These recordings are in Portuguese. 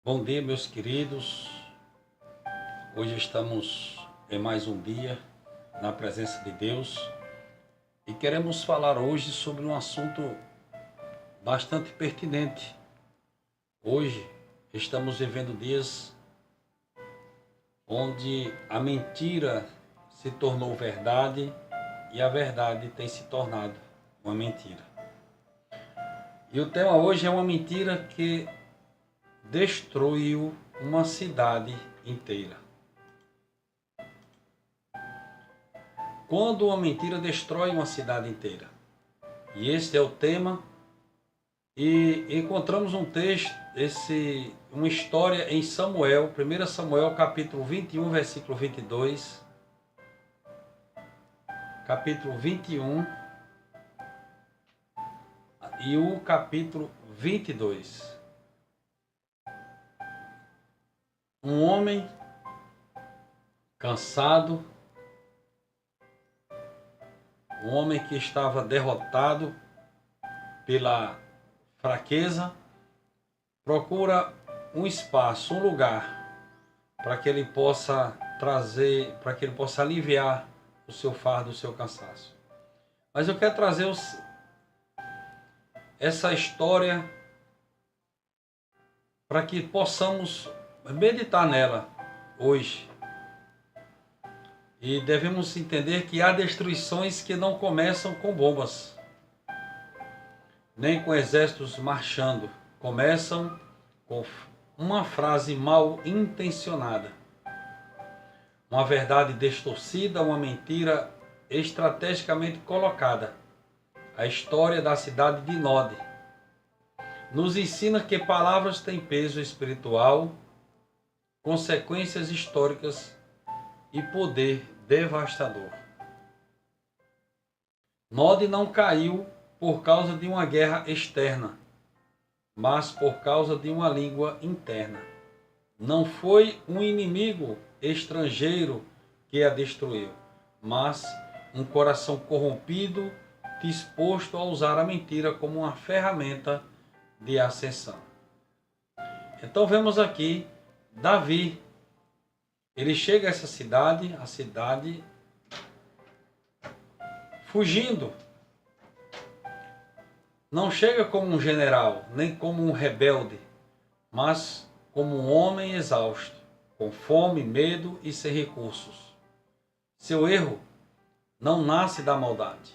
Bom dia, meus queridos. Hoje estamos em mais um dia na presença de Deus e queremos falar hoje sobre um assunto bastante pertinente. Hoje estamos vivendo dias onde a mentira se tornou verdade e a verdade tem se tornado uma mentira. E o tema hoje é uma mentira que destruiu uma cidade inteira. Quando uma mentira destrói uma cidade inteira. E esse é o tema. E encontramos um texto, uma história em Samuel, 1 Samuel capítulo 21, versículo 22. Capítulo 21 e o capítulo 22. Um homem cansado, um homem que estava derrotado pela fraqueza, procura um espaço, um lugar, para que ele possa aliviar o seu fardo, o seu cansaço. Mas eu quero trazer essa história para que possamos meditar nela hoje. E devemos entender que há destruições que não começam com bombas, nem com exércitos marchando. Começam com uma frase mal intencionada, uma verdade distorcida, uma mentira estrategicamente colocada. A história da cidade de Nod nos ensina que palavras têm peso espiritual, consequências históricas e poder devastador. Nod não caiu por causa de uma guerra externa, mas por causa de uma língua interna. Não foi um inimigo estrangeiro que a destruiu, mas um coração corrompido, disposto a usar a mentira como uma ferramenta de ascensão. Então vemos aqui Davi. Ele chega a essa cidade, a cidade fugindo. Não chega como um general, nem como um rebelde, mas como um homem exausto, com fome, medo e sem recursos. Seu erro não nasce da maldade,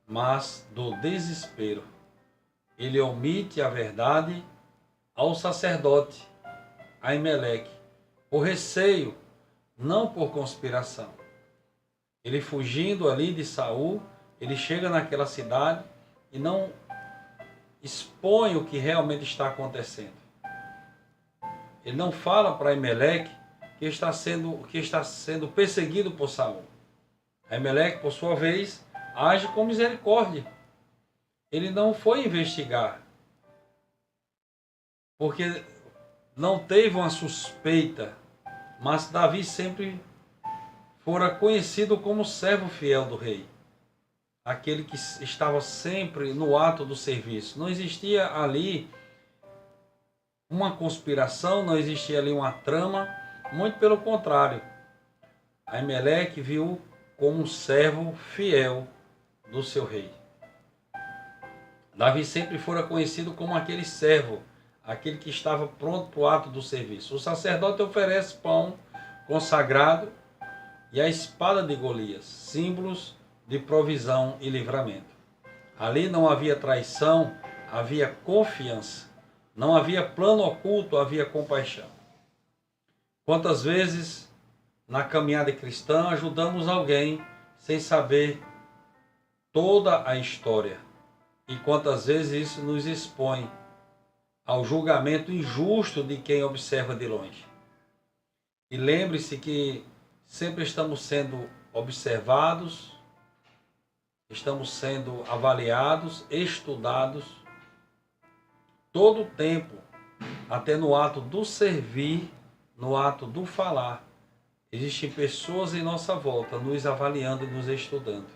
mas do desespero. Ele omite a verdade ao sacerdote Aimeleque, por receio, não por conspiração. Ele fugindo ali de Saul, ele chega naquela cidade e não expõe o que realmente está acontecendo. Ele não fala para Aimeleque que está sendo perseguido por Saul. Aimeleque, por sua vez, age com misericórdia. Ele não foi investigar, porque não teve uma suspeita, mas Davi sempre fora conhecido como servo fiel do rei, aquele que estava sempre no ato do serviço. Não existia ali uma conspiração, não existia ali uma trama, muito pelo contrário. Aimeleque viu como um servo fiel do seu rei. Davi sempre fora conhecido como aquele servo, aquele que estava pronto para o ato do serviço. O sacerdote oferece pão consagrado e a espada de Golias, símbolos de provisão e livramento. Ali não havia traição, havia confiança. Não havia plano oculto, havia compaixão. Quantas vezes na caminhada cristã ajudamos alguém sem saber toda a história? E quantas vezes isso nos expõe ao julgamento injusto de quem observa de longe. E lembre-se que sempre estamos sendo observados, estamos sendo avaliados, estudados, todo o tempo, até no ato do servir, no ato do falar. Existem pessoas em nossa volta nos avaliando e nos estudando.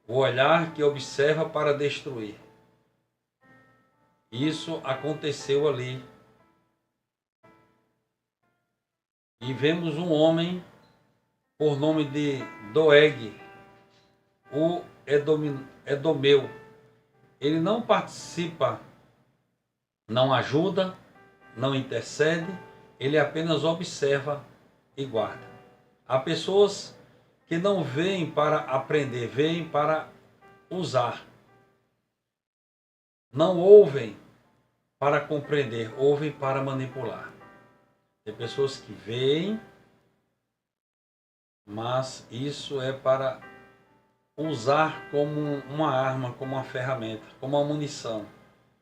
O olhar que observa para destruir. Isso aconteceu ali. E vemos um homem por nome de Doeg, o Edomeu. Ele não participa, não ajuda, não intercede, ele apenas observa e guarda. Há pessoas que não veem para aprender, veem para usar. Não ouvem para compreender, ouvem para manipular. Tem pessoas que veem, mas isso é para usar como uma arma, como uma ferramenta, como uma munição.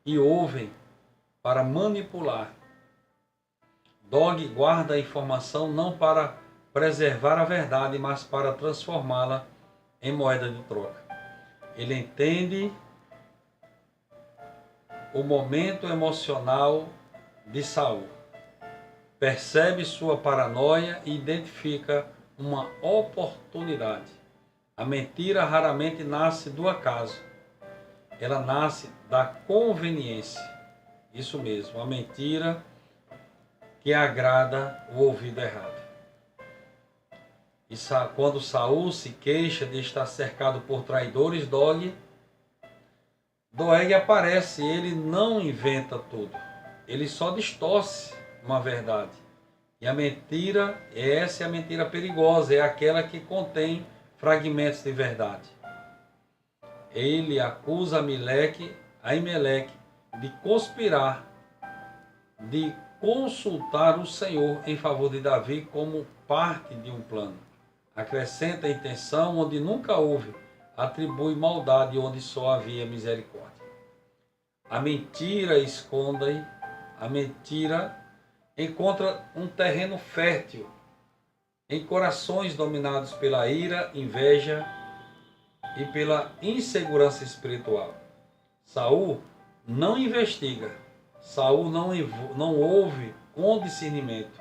E ouvem para manipular. Dog guarda a informação não para preservar a verdade, mas para transformá-la em moeda de troca. Ele entende o momento emocional de Saul, percebe sua paranoia e identifica uma oportunidade. A mentira raramente nasce do acaso, ela nasce da conveniência. Isso mesmo, a mentira que agrada o ouvido errado. E quando Saul se queixa de estar cercado por traidores, Doeg aparece. Ele não inventa tudo, ele só distorce uma verdade. E a mentira, essa é a mentira perigosa, é aquela que contém fragmentos de verdade. Ele acusa Aimeleque de conspirar, de consultar o Senhor em favor de Davi como parte de um plano. Acrescenta a intenção onde nunca houve, atribui maldade onde só havia misericórdia. A mentira esconde, a mentira encontra um terreno fértil em corações dominados pela ira, inveja e pela insegurança espiritual. Saul não investiga, Saul não ouve com discernimento.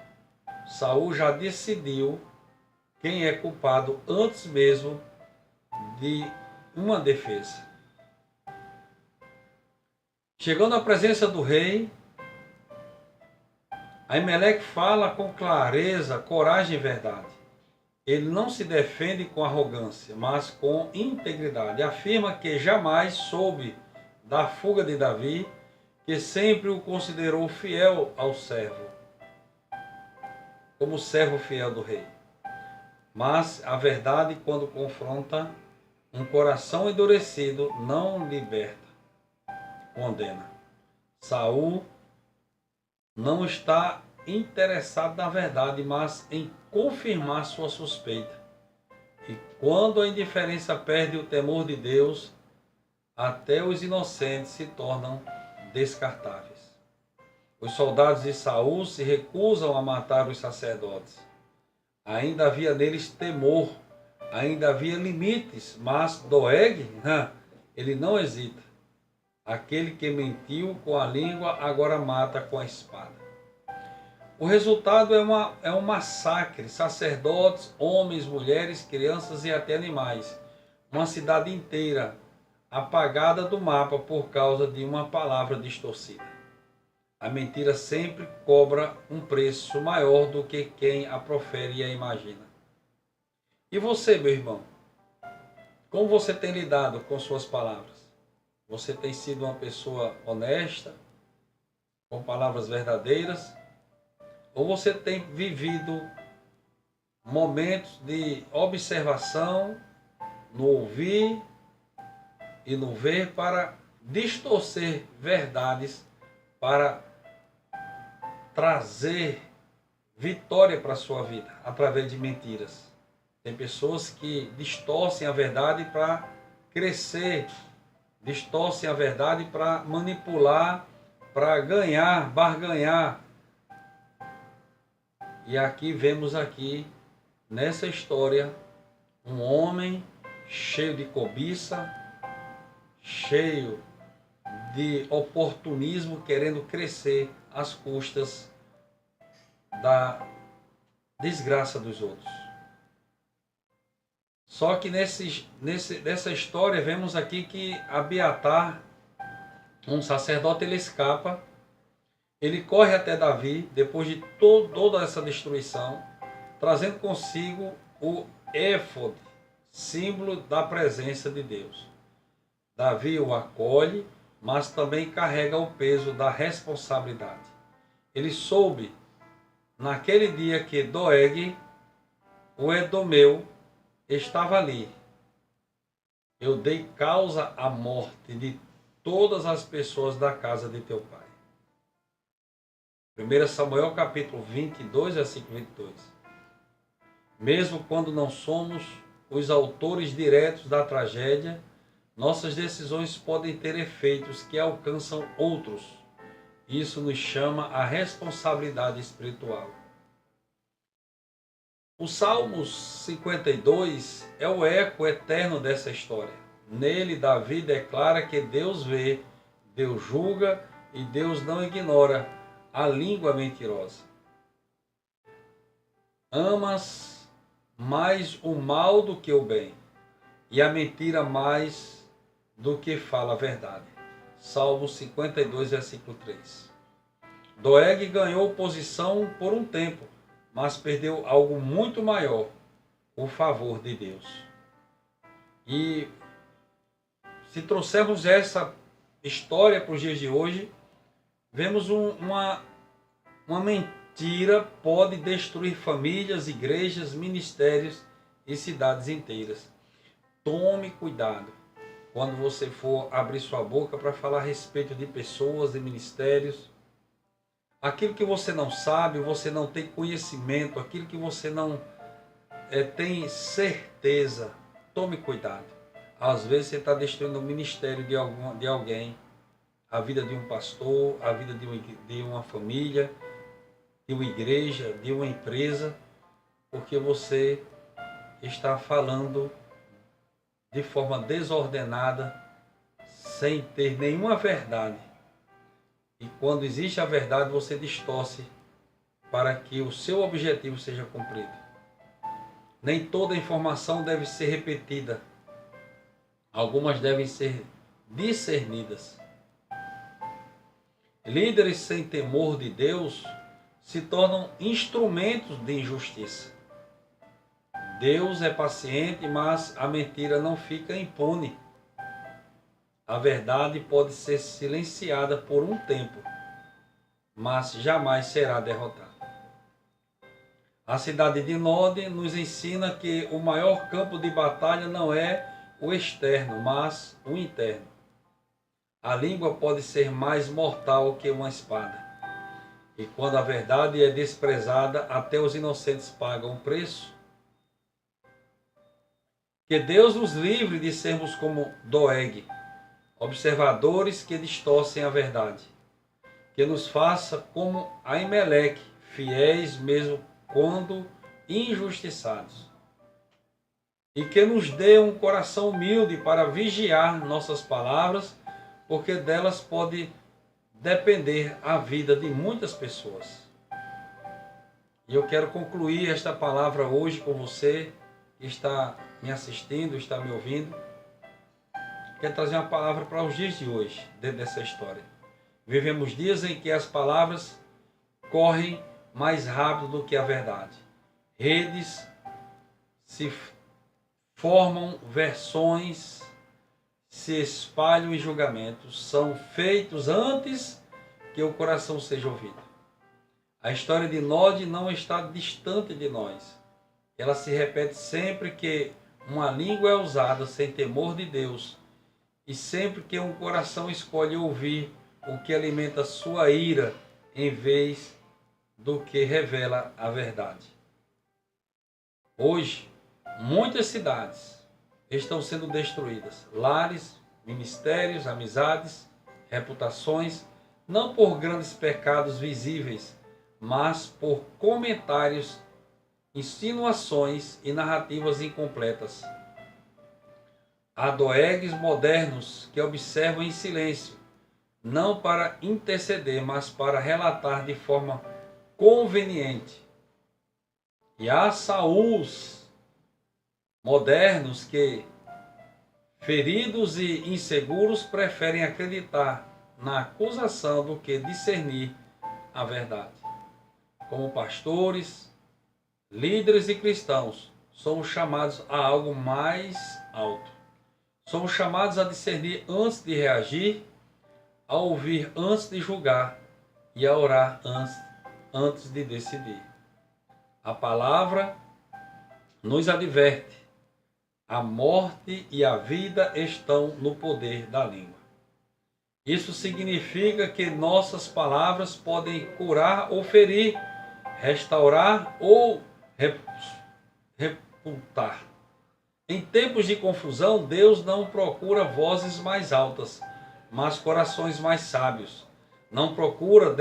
Saul já decidiu quem é culpado antes mesmo de uma defesa. Chegando à presença do rei, Aimeleque fala com clareza, coragem e verdade. Ele não se defende com arrogância, mas com integridade. Afirma que jamais soube da fuga de Davi, que sempre o considerou fiel ao servo, como servo fiel do rei. Mas a verdade, quando confronta um coração endurecido, não liberta, condena. Saul não está interessado na verdade, mas em confirmar sua suspeita. E quando a indiferença perde o temor de Deus, até os inocentes se tornam descartáveis. Os soldados de Saul se recusam a matar os sacerdotes. Ainda havia neles temor, ainda havia limites, mas Doeg, ele não hesita. Aquele que mentiu com a língua agora mata com a espada. O resultado é um massacre, sacerdotes, homens, mulheres, crianças e até animais. Uma cidade inteira apagada do mapa por causa de uma palavra distorcida. A mentira sempre cobra um preço maior do que quem a profere e a imagina. E você, meu irmão? Como você tem lidado com suas palavras? Você tem sido uma pessoa honesta, com palavras verdadeiras? Ou você tem vivido momentos de observação, no ouvir e no ver, para distorcer verdades, para trazer vitória para a sua vida através de mentiras? Tem pessoas que distorcem a verdade para crescer, distorcem a verdade para manipular, para ganhar, barganhar. E aqui vemos nessa história, um homem cheio de cobiça, cheio de oportunismo, querendo crescer às custas da desgraça dos outros. Só que nessa história vemos aqui que Abiatar, um sacerdote, ele escapa, ele corre até Davi, depois de toda essa destruição, trazendo consigo o éfode, símbolo da presença de Deus. Davi o acolhe, mas também carrega o peso da responsabilidade. Ele soube, naquele dia, que Doeg, o edomeu, estava ali. Eu dei causa à morte de todas as pessoas da casa de teu pai. 1 Samuel capítulo 22, versículo 22. Mesmo quando não somos os autores diretos da tragédia, nossas decisões podem ter efeitos que alcançam outros. Isso nos chama a responsabilidade espiritual. O Salmos 52 é o eco eterno dessa história. Nele, Davi declara que Deus vê, Deus julga e Deus não ignora a língua mentirosa. Amas mais o mal do que o bem, e a mentira mais do que fala a verdade. Salmo 52, versículo 3. Doeg ganhou posição por um tempo, mas perdeu algo muito maior, o favor de Deus. E se trouxermos essa história para os dias de hoje, vemos uma mentira pode destruir famílias, igrejas, ministérios e cidades inteiras. Tome cuidado quando você for abrir sua boca para falar a respeito de pessoas e ministérios. Aquilo que você não sabe, você não tem conhecimento, aquilo que você não tem certeza, tome cuidado. Às vezes você está destruindo o ministério de alguém, a vida de um pastor, a vida de uma família, de uma igreja, de uma empresa, porque você está falando de forma desordenada, sem ter nenhuma verdade. E quando existe a verdade, você distorce para que o seu objetivo seja cumprido. Nem toda informação deve ser repetida. Algumas devem ser discernidas. Líderes sem temor de Deus se tornam instrumentos de injustiça. Deus é paciente, mas a mentira não fica impune. A verdade pode ser silenciada por um tempo, mas jamais será derrotada. A cidade de Nod nos ensina que o maior campo de batalha não é o externo, mas o interno. A língua pode ser mais mortal que uma espada. E quando a verdade é desprezada, até os inocentes pagam o preço. Que Deus nos livre de sermos como Doeg, observadores que distorcem a verdade. Que nos faça como Aimeleque, fiéis mesmo quando injustiçados. E que nos dê um coração humilde para vigiar nossas palavras, porque delas pode depender a vida de muitas pessoas. E eu quero concluir esta palavra hoje com você que está me assistindo, está me ouvindo. Quero trazer uma palavra para os dias de hoje, dentro dessa história. Vivemos dias em que as palavras correm mais rápido do que a verdade. Redes se formam, versões se espalham e julgamentos são feitos antes que o coração seja ouvido. A história de Nod não está distante de nós. Ela se repete sempre que uma língua é usada sem temor de Deus e sempre que um coração escolhe ouvir o que alimenta sua ira em vez do que revela a verdade. Hoje, muitas cidades estão sendo destruídas. Lares, ministérios, amizades, reputações, não por grandes pecados visíveis, mas por comentários, insinuações e narrativas incompletas. Há doegues modernos que observam em silêncio, não para interceder, mas para relatar de forma conveniente. E há Saúls modernos que, feridos e inseguros, preferem acreditar na acusação do que discernir a verdade. Como pastores, líderes e cristãos, somos chamados a algo mais alto. Somos chamados a discernir antes de reagir, a ouvir antes de julgar e a orar antes de decidir. A palavra nos adverte: a morte e a vida estão no poder da língua. Isso significa que nossas palavras podem curar ou ferir, restaurar ou repultar. Em tempos de confusão, Deus não procura vozes mais altas, mas corações mais sábios. Não procura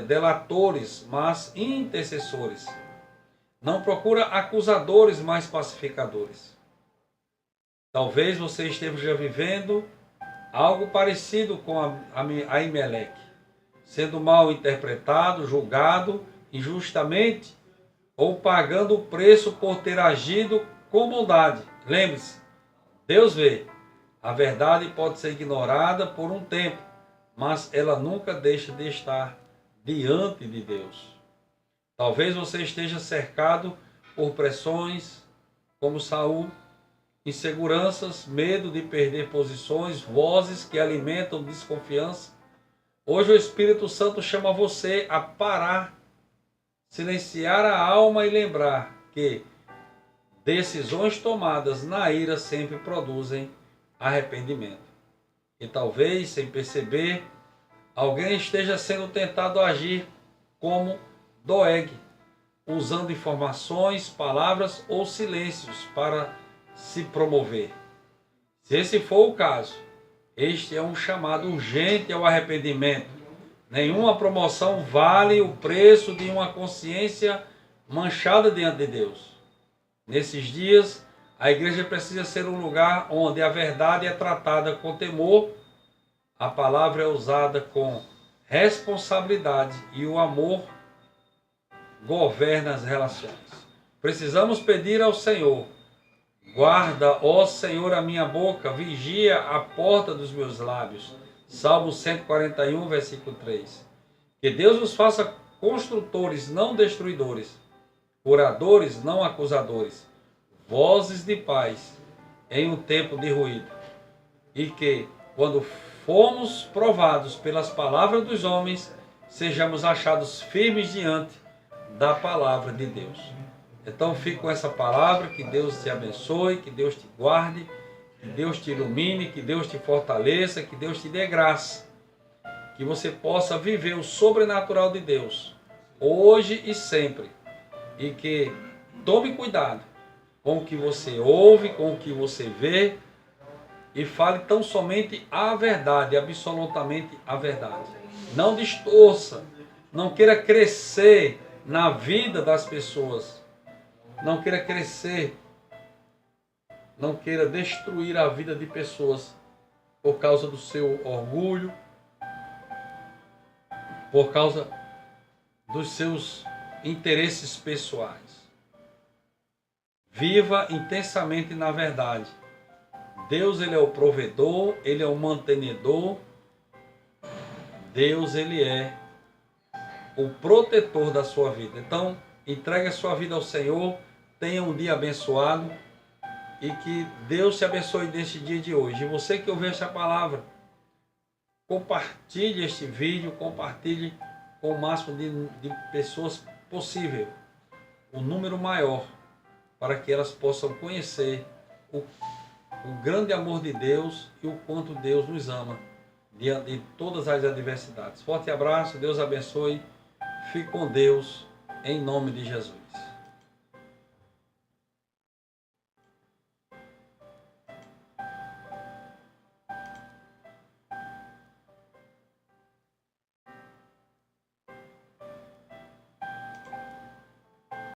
delatores, mas intercessores. Não procura acusadores, mas pacificadores. Talvez você esteja vivendo algo parecido com Aimeleque, sendo mal interpretado, julgado injustamente ou pagando o preço por ter agido com bondade. Lembre-se, Deus vê. A verdade pode ser ignorada por um tempo, mas ela nunca deixa de estar diante de Deus. Talvez você esteja cercado por pressões como Saul, inseguranças, medo de perder posições, vozes que alimentam desconfiança. Hoje o Espírito Santo chama você a parar, silenciar a alma e lembrar que decisões tomadas na ira sempre produzem arrependimento. E talvez, sem perceber, alguém esteja sendo tentado a agir como Doeg, usando informações, palavras ou silêncios para se promover. Se esse for o caso, este é um chamado urgente ao arrependimento. Nenhuma promoção vale o preço de uma consciência manchada diante de Deus. Nesses dias, a igreja precisa ser um lugar onde a verdade é tratada com temor, a palavra é usada com responsabilidade e o amor governa as relações. Precisamos pedir ao Senhor: guarda, ó Senhor, a minha boca, vigia a porta dos meus lábios. Salmo 141, versículo 3. Que Deus nos faça construtores, não destruidores, curadores, não acusadores, vozes de paz em um tempo de ruído. E que, quando formos provados pelas palavras dos homens, sejamos achados firmes diante da palavra de Deus. Então fique com essa palavra, que Deus te abençoe, que Deus te guarde, que Deus te ilumine, que Deus te fortaleça, que Deus te dê graça, que você possa viver o sobrenatural de Deus, hoje e sempre, e que tome cuidado com o que você ouve, com o que você vê, e fale tão somente a verdade, absolutamente a verdade. Não distorça, não queira crescer na vida das pessoas, não queira crescer, não queira destruir a vida de pessoas por causa do seu orgulho, por causa dos seus interesses pessoais. Viva intensamente na verdade. Deus, ele é o provedor, ele é o mantenedor. Deus, ele é o protetor da sua vida. Então, entregue a sua vida ao Senhor, tenha um dia abençoado e que Deus te abençoe neste dia de hoje. E você que ouviu esta palavra, compartilhe este vídeo, compartilhe com o máximo de pessoas possível, o número maior, para que elas possam conhecer o grande amor de Deus e o quanto Deus nos ama diante de todas as adversidades. Forte abraço, Deus abençoe, fique com Deus, em nome de Jesus.